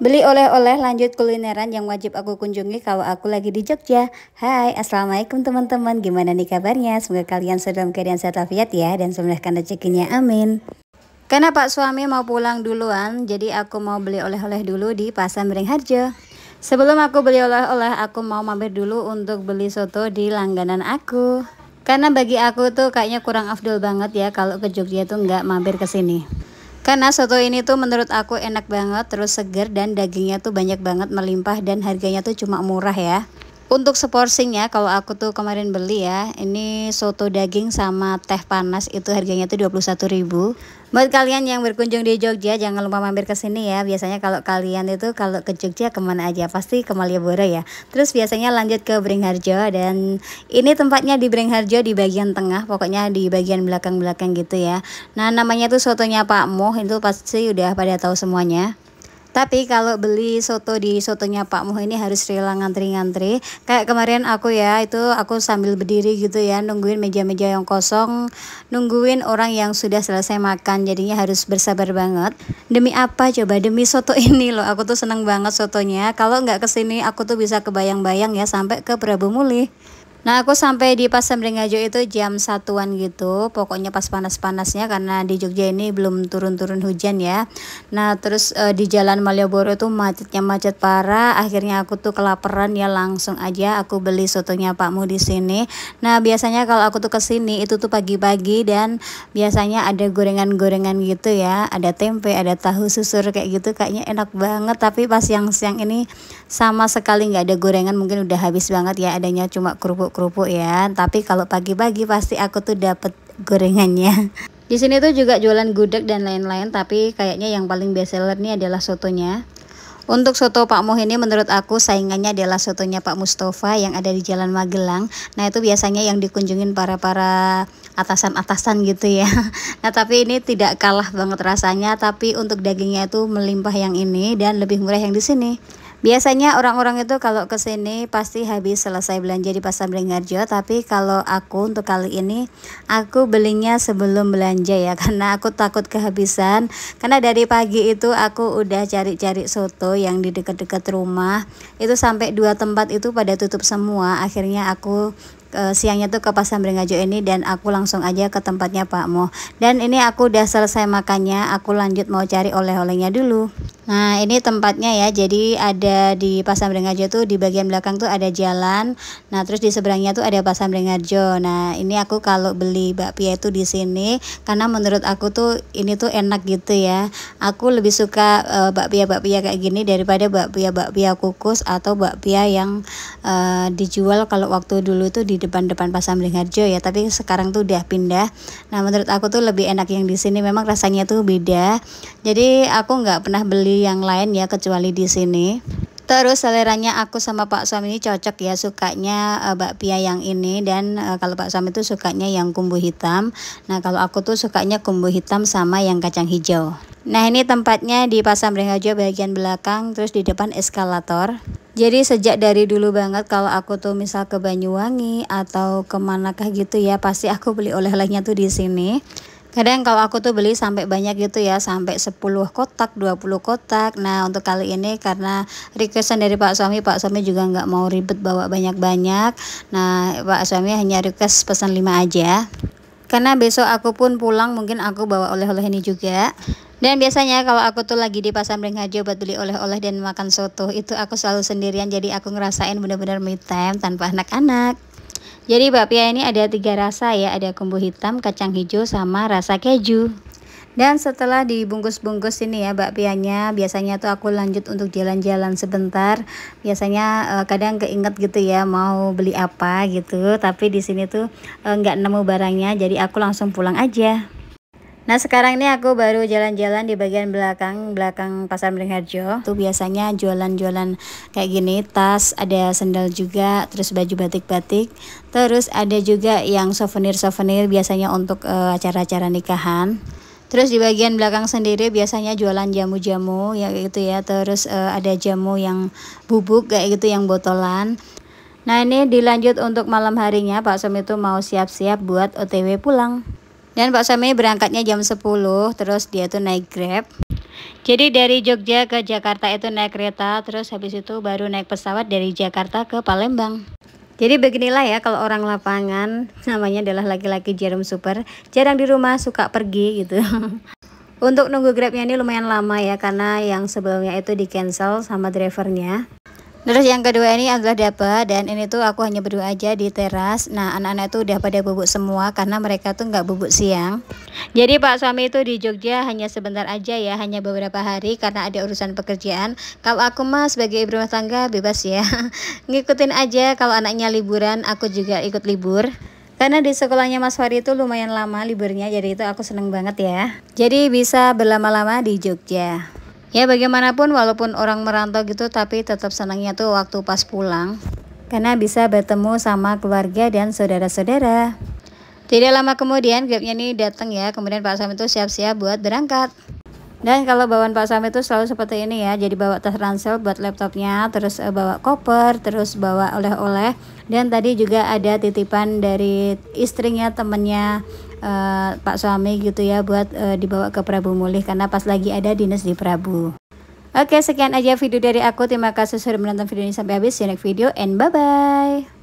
Beli oleh-oleh lanjut kulineran yang wajib aku kunjungi kalau aku lagi di Jogja. Hai, assalamualaikum teman-teman. Gimana nih kabarnya? Semoga kalian sedang keadaan sehat walafiat ya dan semudahkan rezekinya. Amin. Karena Pak suami mau pulang duluan, jadi aku mau beli oleh-oleh dulu di Pasar Beringharjo. Sebelum aku beli oleh-oleh, aku mau mampir dulu untuk beli soto di langganan aku. Karena bagi aku tuh kayaknya kurang afdol banget ya kalau ke Jogja tuh nggak mampir ke sini. Karena soto ini tuh menurut aku enak banget, terus seger dan dagingnya tuh banyak banget melimpah dan harganya tuh cuma murah ya. Untuk seporsinya kalau aku tuh kemarin beli ya, ini soto daging sama teh panas itu harganya tuh 21.000. Buat kalian yang berkunjung di Jogja jangan lupa mampir ke sini ya. Biasanya kalau kalian itu kalau ke Jogja kemana aja pasti ke Malioboro ya. Terus biasanya lanjut ke Beringharjo dan ini tempatnya di Beringharjo di bagian tengah, pokoknya di bagian belakang-belakang gitu ya. Nah namanya tuh sotonya Pak Moh, itu pasti udah pada tahu semuanya. Tapi kalau beli soto di sotonya Pak Moh ini harus rela ngantri-ngantri. Kayak kemarin aku ya, itu aku sambil berdiri gitu ya, nungguin meja-meja yang kosong, nungguin orang yang sudah selesai makan. Jadinya harus bersabar banget. Demi apa coba? Demi soto ini loh. Aku tuh seneng banget sotonya. Kalau nggak kesini aku tuh bisa kebayang-bayang ya sampai ke Prabu Mulih. Nah aku sampai di Pasar Beringharjo itu jam 1-an gitu. Pokoknya pas panas-panasnya karena di Jogja ini belum turun-turun hujan ya. Nah terus di jalan Malioboro itu macetnya macet parah. Akhirnya aku tuh kelaparan ya, langsung aja aku beli sotonya Pak Mu di sini. Nah biasanya kalau aku tuh kesini itu tuh pagi-pagi dan biasanya ada gorengan-gorengan gitu ya. Ada tempe, ada tahu susur kayak gitu, kayaknya enak banget. Tapi pas yang siang ini sama sekali nggak ada gorengan, mungkin udah habis banget ya, adanya cuma kerupuk ya. Tapi kalau pagi-pagi pasti aku tuh dapet gorengannya. Di sini tuh juga jualan gudeg dan lain-lain, tapi kayaknya yang paling best seller nih adalah sotonya. Untuk soto Pak Moh ini menurut aku saingannya adalah sotonya Pak Mustafa yang ada di Jalan Magelang. Nah itu biasanya yang dikunjungin para atasan-atasan gitu ya. Nah tapi ini tidak kalah banget rasanya, tapi untuk dagingnya itu melimpah yang ini dan lebih murah yang di sini. Biasanya orang-orang itu kalau ke sini pasti habis selesai belanja di Pasar Beringharjo, tapi kalau aku untuk kali ini aku belinya sebelum belanja ya, karena aku takut kehabisan. Karena dari pagi itu aku udah cari-cari soto yang di dekat-dekat rumah. Itu sampai 2 tempat itu pada tutup semua. Akhirnya aku siangnya tuh ke Pasar Beringharjo ini dan aku langsung aja ke tempatnya Pak Mo. Dan ini aku udah selesai makannya, aku lanjut mau cari oleh-olehnya dulu. Nah ini tempatnya ya, jadi ada di Pasar Beringharjo tuh di bagian belakang tuh ada jalan. Nah terus di seberangnya tuh ada Pasar Beringharjo. Nah ini aku kalau beli bakpia itu di sini karena menurut aku tuh ini tuh enak gitu ya. Aku lebih suka bakpia kayak gini daripada bakpia kukus atau bakpia yang dijual kalau waktu dulu tuh di depan-depan Pasar Beringharjo ya. Tapi sekarang tuh udah pindah. Nah menurut aku tuh lebih enak yang di sini. Memang rasanya tuh beda. Jadi aku nggak pernah beli yang lain ya kecuali di sini. Terus seleranya aku sama Pak suami ini cocok ya, sukanya bakpia yang ini dan kalau Pak suami itu sukanya yang kumbu hitam. Nah kalau aku tuh sukanya kumbu hitam sama yang kacang hijau. Nah ini tempatnya di Pasar Beringharjo bagian belakang, terus di depan eskalator. Jadi sejak dari dulu banget kalau aku tuh misal ke Banyuwangi atau kemanakah gitu ya, pasti aku beli oleh-olehnya tuh di sini. Kadang kalau aku tuh beli sampai banyak gitu ya, sampai 10 kotak, 20 kotak. Nah untuk kali ini karena requestan dari Pak suami juga nggak mau ribet bawa banyak-banyak. Nah Pak suami hanya request pesan 5 aja. Karena besok aku pun pulang mungkin aku bawa oleh-oleh ini juga. Dan biasanya kalau aku tuh lagi di Pasar Beringharjo buat beli oleh-oleh dan makan soto, itu aku selalu sendirian, jadi aku ngerasain bener-bener me time tanpa anak-anak. Jadi bakpia ini ada 3 rasa ya, ada kumbu hitam, kacang hijau, sama rasa keju. Dan setelah dibungkus-bungkus ini ya bakpianya, biasanya tuh aku lanjut untuk jalan-jalan sebentar. Biasanya kadang keinget gitu ya mau beli apa gitu, tapi di sini tuh nggak nemu barangnya, jadi aku langsung pulang aja. Nah sekarang ini aku baru jalan-jalan di bagian belakang Pasar Beringharjo. Tuh biasanya jualan-jualan kayak gini, tas, ada sendal juga, terus baju batik-batik. Terus ada juga yang souvenir-souvenir biasanya untuk acara-acara nikahan. Terus di bagian belakang sendiri biasanya jualan jamu-jamu ya gitu ya. Terus ada jamu yang bubuk kayak gitu yang botolan. Nah ini dilanjut untuk malam harinya, Pak Som itu mau siap-siap buat OTW pulang. Dan Pak Sami berangkatnya jam 10, terus dia tuh naik Grab. Jadi dari Jogja ke Jakarta itu naik kereta, terus habis itu baru naik pesawat dari Jakarta ke Palembang. Jadi beginilah ya kalau orang lapangan, namanya adalah laki-laki jarum super, jarang di rumah, suka pergi gitu. Untuk nunggu Grabnya ini lumayan lama ya, karena yang sebelumnya itu di cancel sama drivernya. Terus yang kedua ini adalah dapat, dan ini tuh aku hanya berdua aja di teras. Nah anak-anak tuh udah pada bubuk semua karena mereka tuh nggak bubuk siang. Jadi Pak suami itu di Jogja hanya sebentar aja ya, hanya beberapa hari karena ada urusan pekerjaan. Kalau aku mah sebagai ibu rumah tangga bebas ya, ngikutin aja. Kalau anaknya liburan aku juga ikut libur. Karena di sekolahnya Mas Fari itu lumayan lama liburnya, jadi itu aku seneng banget ya. Jadi bisa berlama-lama di Jogja. Ya bagaimanapun walaupun orang merantau gitu, tapi tetap senangnya tuh waktu pas pulang. Karena bisa bertemu sama keluarga dan saudara-saudara. Tidak lama kemudian Grabnya nih datang ya, kemudian Pak Sam itu siap-siap buat berangkat. Dan kalau bawaan Pak Sam itu selalu seperti ini ya, jadi bawa tas ransel buat laptopnya, terus bawa koper, terus bawa oleh-oleh. Dan tadi juga ada titipan dari istrinya, temennya Pak suami gitu ya, buat dibawa ke Prabu Mulih karena pas lagi ada dinas di Prabu. Oke, sekian aja video dari aku. Terima kasih sudah menonton video ini sampai habis. See you next video and bye bye.